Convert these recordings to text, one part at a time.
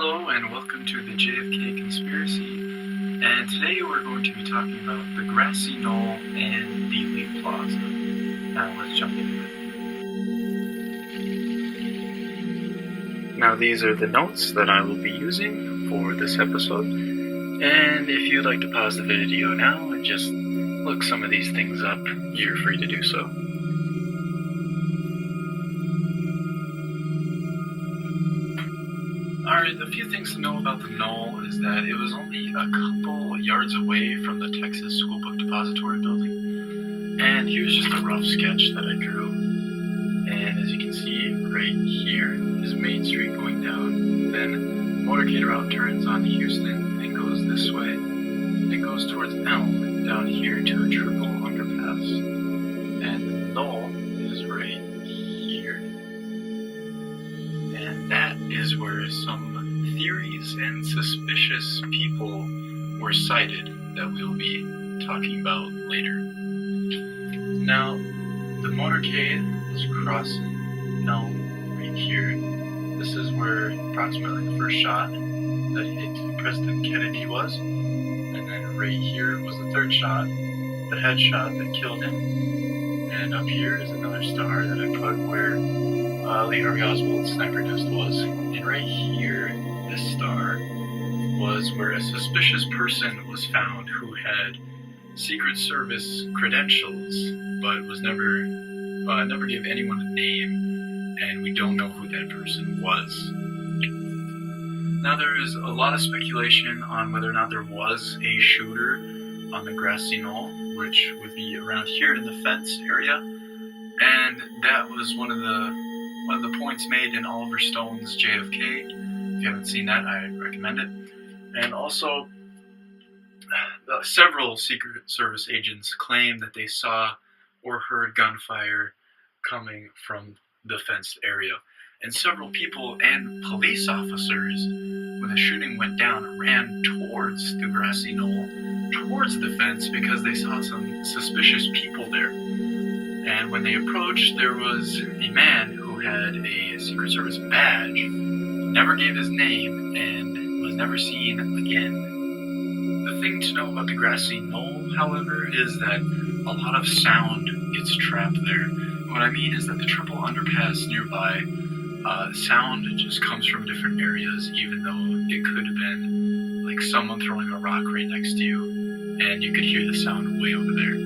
Hello and welcome to the JFK Conspiracy, and today we're going to be talking about the Grassy Knoll and Dealey Plaza. Now let's jump into it. Now these are the notes that I will be using for this episode, and if you'd like to pause the video now and just look some of these things up, you're free to do so. Alright, a few things to know about the Knoll is that it was only a couple yards away from the Texas School Book Depository building. And here's just a rough sketch that I drew. And as you can see, right here is Main Street going down. Then motorcade route turns on Houston and goes this way. Then goes towards Elm down here to a triple underpass. And the Knoll is right here. And that is where some theories and suspicious people were cited that we'll be talking about later. Now, the motorcade was crossing Elm right here. This is where approximately the first shot that hit President Kennedy was. And then right here was the third shot, the headshot that killed him. And up here is another star that I put where Lee Harvey Oswald's sniper nest was. And right here, this star was where a suspicious person was found who had Secret Service credentials, but was never gave anyone a name, and we don't know who that person was. Now there is a lot of speculation on whether or not there was a shooter on the Grassy Knoll, which would be around here in the fence area, and that was one of the points made in Oliver Stone's JFK. If you haven't seen that, I recommend it. And also, several Secret Service agents claim that they saw or heard gunfire coming from the fenced area. And several people and police officers, when the shooting went down, ran towards the Grassy Knoll, towards the fence, because they saw some suspicious people there. And when they approached, there was a man who had a Secret Service badge, never gave his name, and was never seen again. The thing to know about the Grassy Knoll, however, is that a lot of sound gets trapped there. What I mean is that the triple underpass nearby, sound just comes from different areas, even though it could have been like someone throwing a rock right next to you, and you could hear the sound way over there.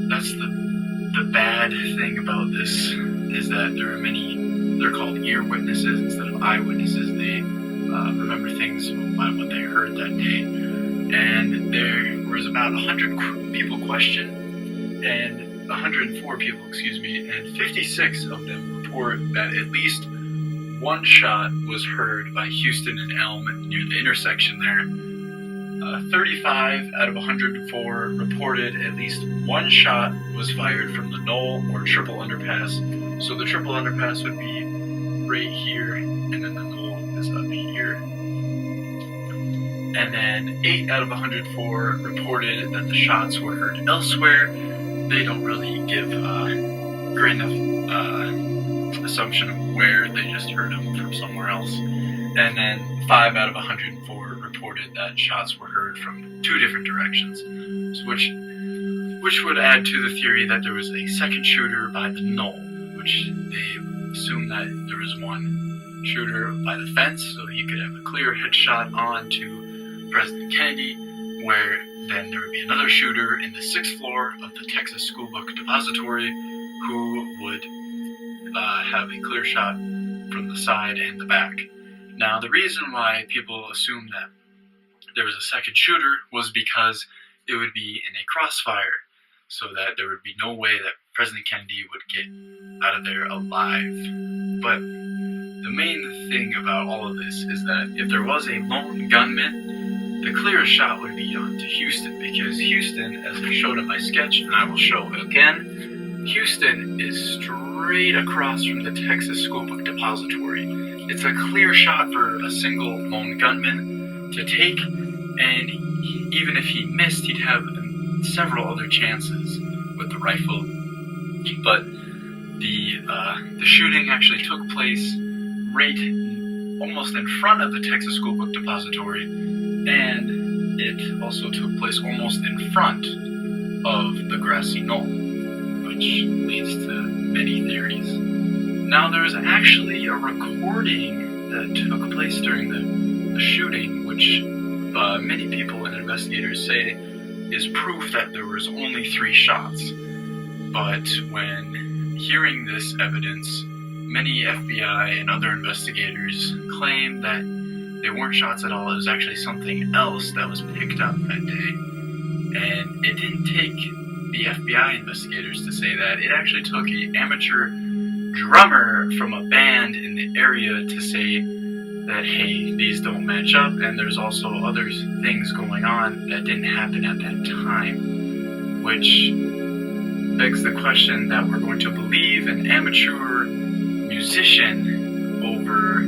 That's the bad thing about this, is that there are many, they're called ear witnesses instead of eyewitnesses. They remember things by what they heard that day. And there was about 100 people questioned, and 104 people, and 56 of them report that at least one shot was heard by Houston and Elm near the intersection there. 35 out of 104 reported at least one shot was fired from the Knoll or triple underpass. So the triple underpass would be right here, and then the Knoll is up here. And then 8 out of 104 reported that the shots were heard elsewhere. They don't really give a great enough assumption of where, they just heard them from somewhere else. And then 5 out of 104 reported that shots were heard from 2 different directions, which would add to the theory that there was a second shooter by the Knoll, which they assume that there was one shooter by the fence, so he could have a clear headshot on to President Kennedy, where then there would be another shooter in the 6th floor of the Texas School Book Depository who would have a clear shot from the side and the back. Now, the reason why people assume that there was a second shooter was because it would be in a crossfire, so that there would be no way that President Kennedy would get out of there alive. But the main thing about all of this is that if there was a lone gunman, the clearest shot would be on to Houston, because Houston, as I showed in my sketch, and I will show again, Houston is straight across from the Texas School Book Depository. It's a clear shot for a single lone gunman to take, and even if he missed, he'd have several other chances with the rifle. But the shooting actually took place right almost in front of the Texas School Book Depository, and it also took place almost in front of the Grassy Knoll, which leads to many theories. Now, there's actually a recording that took place during the shooting, which many people and investigators say is proof that there was only 3 shots. But when hearing this evidence, many FBI and other investigators claim that they weren't shots at all. It was actually something else that was picked up that day. And it didn't take the FBI investigators to say that. It actually took an amateur drummer from a band in the area to say that, hey, these don't match up, and there's also other things going on that didn't happen at that time, which begs the question that we're going to believe an amateur musician over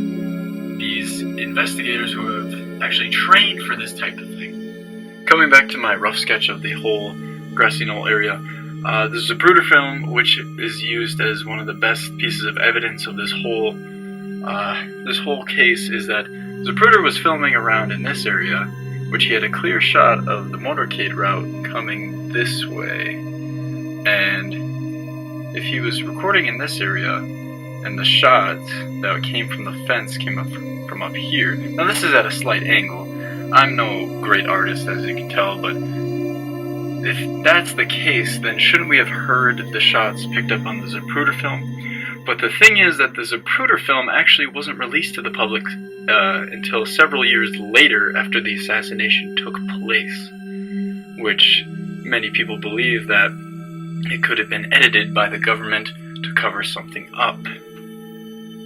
these investigators who have actually trained for this type of thing. Coming back to my rough sketch of the whole Grassy Knoll area, the Zapruder film, which is used as one of the best pieces of evidence of this whole case, is that Zapruder was filming around in this area, which he had a clear shot of the motorcade route coming this way. And if he was recording in this area, and the shot that came from the fence came up from up here. Now this is at a slight angle. I'm no great artist, as you can tell, but if that's the case, then shouldn't we have heard the shots picked up on the Zapruder film? But the thing is that the Zapruder film actually wasn't released to the public until several years later after the assassination took place, which many people believe that it could have been edited by the government to cover something up.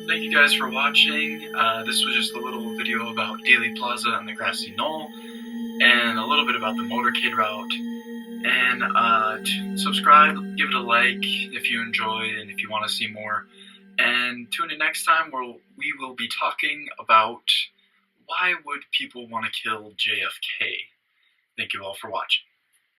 Thank you guys for watching. This was just a little video about Dealey Plaza and the Grassy Knoll, and a little bit about the motorcade route. And subscribe, give it a like if you enjoyed and if you want to see more. And tune in next time where we will be talking about why would people want to kill JFK. Thank you all for watching.